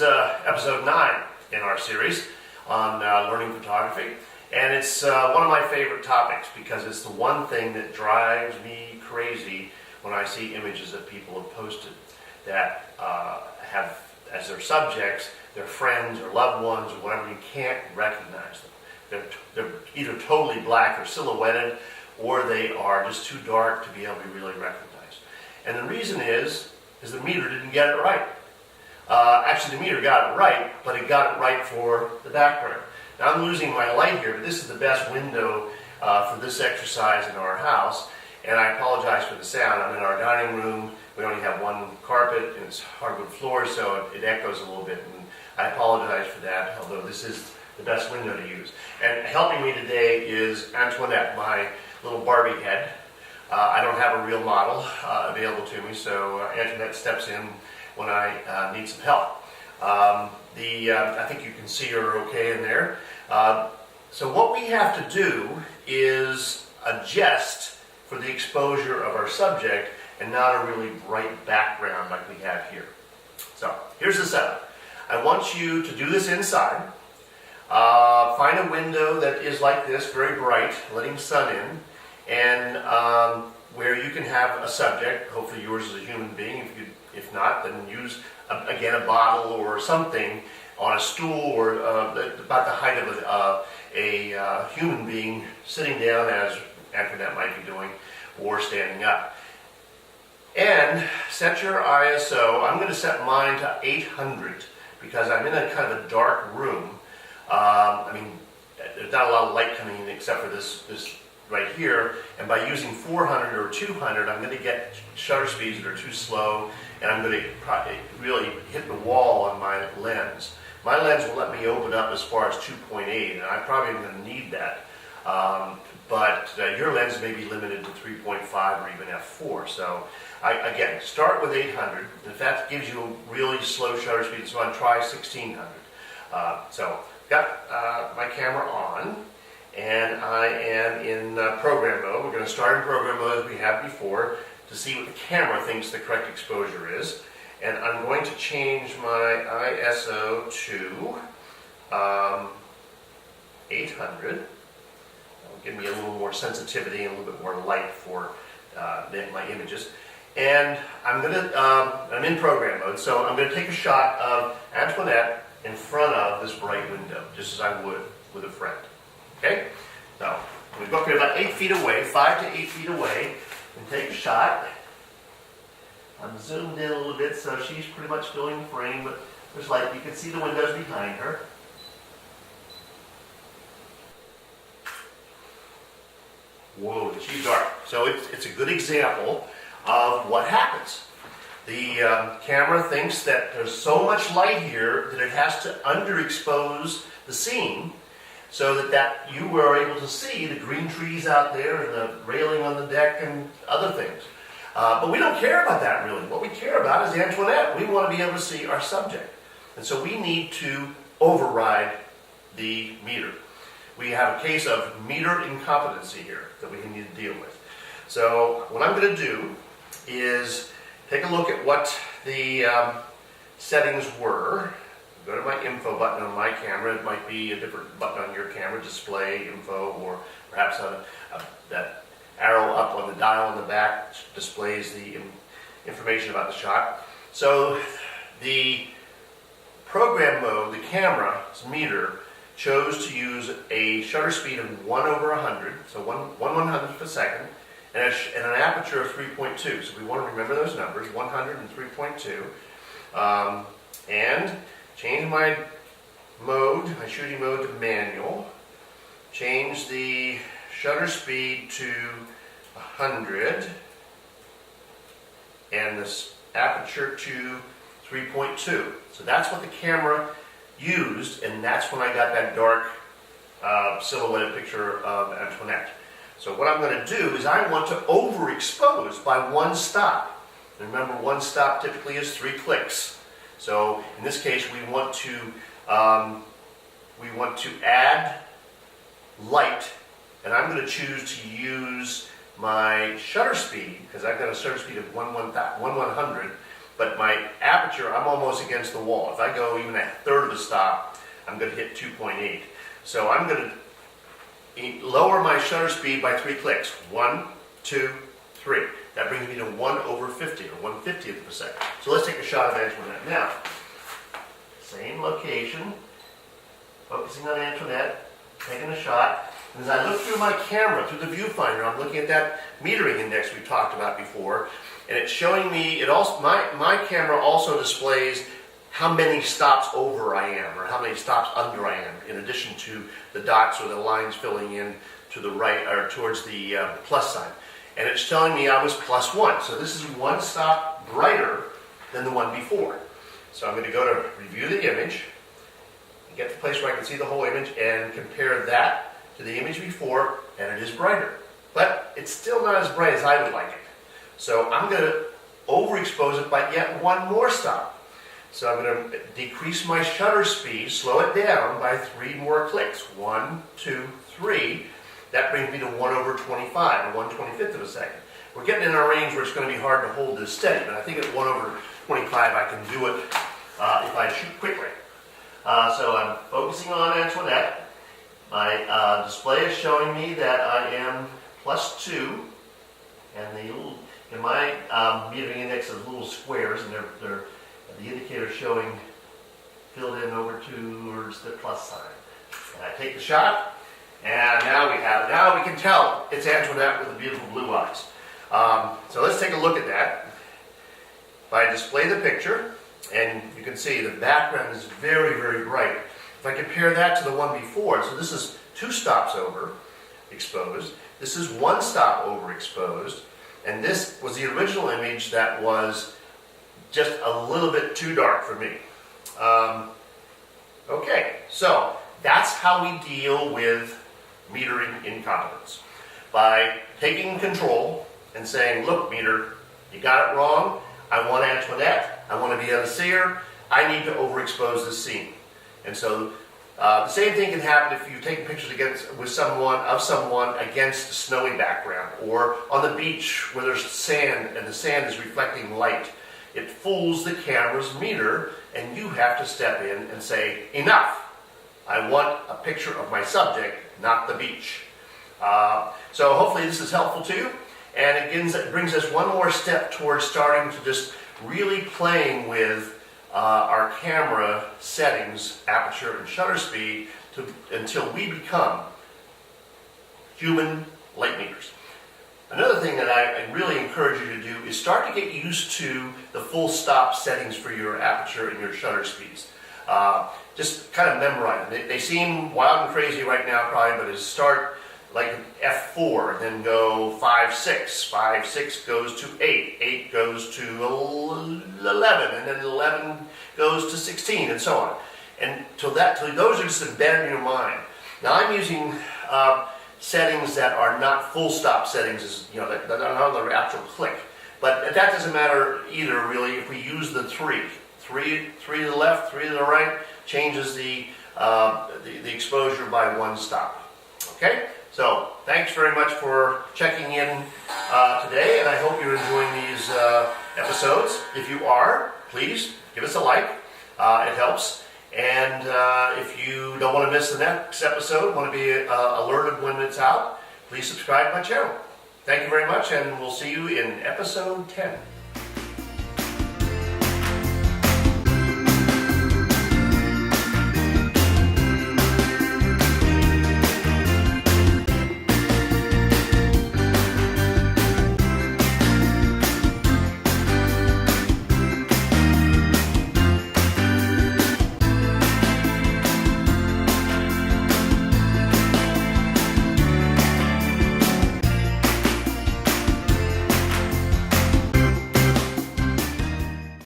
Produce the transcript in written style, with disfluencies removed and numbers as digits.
is episode 9 in our series on learning photography, and it's one of my favorite topics because it's the one thing that drives me crazy when I see images that people have posted that have as their subjects their friends or loved ones or whatever. You can't recognize them. They're either totally black or silhouetted, or they are just too dark to be able to be really recognized. And the reason is the meter didn't get it right. Actually, the meter got it right, but it got it right for the background. Now I'm losing my light here, but this is the best window for this exercise in our house, and I apologize for the sound. I'm in our dining room. We only have one carpet, and it's hardwood floor, so it echoes a little bit, and I apologize for that, although this is the best window to use. And helping me today is Antoinette, my little Barbie head. I don't have a real model available to me, so Antoinette steps in when I need some help. I think you can see her okay in there. So what we have to do is adjust for the exposure of our subject and not a really bright background like we have here. So here's the setup. I want you to do this inside. Find a window that is like this, very bright, letting sun in, and where you can have a subject. Hopefully yours is a human being. If not, then use, again, a bottle or something on a stool or about the height of a human being sitting down, as Antoinette might be doing, or standing up. And set your ISO. I'm going to set mine to 800 because I'm in a kind of a dark room. There's not a lot of light coming in except for this right here, and by using 400 or 200, I'm going to get shutter speeds that are too slow, and I'm going to really hit the wall on my lens. My lens will let me open up as far as 2.8, and I probably am going to need that. But your lens may be limited to 3.5 or even f4. So again, start with 800. If that gives you a really slow shutter speed, so I'll try 1600. So got my camera on, and I am in program mode. We're going to start in program mode as we have before to see what the camera thinks the correct exposure is. And I'm going to change my ISO to 800. That'll give me a little more sensitivity and a little bit more light for my images. And I'm in program mode, so I'm going to take a shot of Antoinette in front of this bright window, just as I would with a friend. Okay? So we go up here about 8 feet away, 5 to 8 feet away, and take a shot. I'm zoomed in a little bit, so she's pretty much filling the frame, but there's light. You can see the windows behind her. Whoa, she's dark. So it's a good example of what happens. The camera thinks that there's so much light here that it has to underexpose the scene so that you were able to see the green trees out there and the railing on the deck and other things. But we don't care about that really. What we care about is Antoinette. We want to be able to see our subject. And so we need to override the meter. We have a case of meter incompetency here that we need to deal with. So what I'm going to do is take a look at what the settings were. Go to my info button on my camera. It might be a different button on your camera, display, info, or perhaps that arrow up on the dial in the back displays the information about the shot. So the program mode, the camera's meter, chose to use a shutter speed of 1 over 100, so 1/100th of a second, and an aperture of 3.2. So we want to remember those numbers, 100 and 3.2. And change my mode, my shooting mode to manual. Change the shutter speed to 100 and this aperture to 3.2. So that's what the camera used, and that's when I got that dark silhouetted picture of Antoinette. So what I'm going to do is I want to overexpose by one stop. Remember, one stop typically is 3 clicks. So in this case, we want to add light, and I'm going to choose to use my shutter speed because I've got a shutter speed of 1/100, but my aperture, I'm almost against the wall. If I go even a third of the stop, I'm going to hit 2.8. So I'm going to lower my shutter speed by 3 clicks. 1, 2, 3. That brings me to 1/50 or 1/50th of a second. So let's take a shot of Antoinette now. Same location, focusing on Antoinette, taking a shot. And as I look through my camera, through the viewfinder, I'm looking at that metering index we talked about before, and it's showing me, my camera also displays how many stops over I am, or how many stops under I am, in addition to the dots or the lines filling in to the right, or towards the plus sign. And it's telling me I was +1. So this is 1 stop brighter than the one before. So I'm going to go to review the image, and get to the place where I can see the whole image, and compare that to the image before, and it is brighter. But it's still not as bright as I would like it. So I'm going to overexpose it by yet 1 more stop. So I'm going to decrease my shutter speed, slow it down by 3 more clicks. 1, 2, 3. That brings me to 1/25, or 1/25th of a second. We're getting in a range where it's going to be hard to hold this steady, but I think at 1/25 I can do it if I shoot quickly. So I'm focusing on Antoinette. My display is showing me that I am +2, and my metering index is little squares, and they're the indicator showing filled in over towards the plus sign. And I take the shot. And now we can tell it's Antoinette with the beautiful blue eyes. So let's take a look at that. If I display the picture, and you can see the background is very, very bright. If I compare that to the one before, so this is 2 stops overexposed, this is 1 stop overexposed, and this was the original image that was just a little bit too dark for me. Okay, so that's how we deal with metering incompetence. By taking control and saying, look, meter, you got it wrong. I want Antoinette. I want to be a seer. I need to overexpose this scene. And so the same thing can happen if you're taking pictures of someone against a snowy background, or on the beach where there's sand and the sand is reflecting light. It fools the camera's meter, and you have to step in and say, enough. I want a picture of my subject, not the beach. So hopefully this is helpful to you, and it brings us one more step towards starting to just really playing with our camera settings, aperture and shutter speed, until we become human light meters. Another thing that I really encourage you to do is start to get used to the full stop settings for your aperture and your shutter speeds. Just kind of memorize them. They seem wild and crazy right now probably, but start like F4, then go 5, 6. 5, 6 goes to 8. 8 goes to 11, and then 11 goes to 16, and so on. And till those are just embedded in your mind. Now I'm using settings that are not full stop settings, that are not on the actual click. But that doesn't matter either, really, if we use the 3. 3 to the left, 3 to the right, changes the exposure by 1 stop. Okay? So, thanks very much for checking in today, and I hope you're enjoying these episodes. If you are, please give us a like. It helps. And if you don't want to miss the next episode, want to be alerted when it's out, please subscribe to my channel. Thank you very much, and we'll see you in episode 10.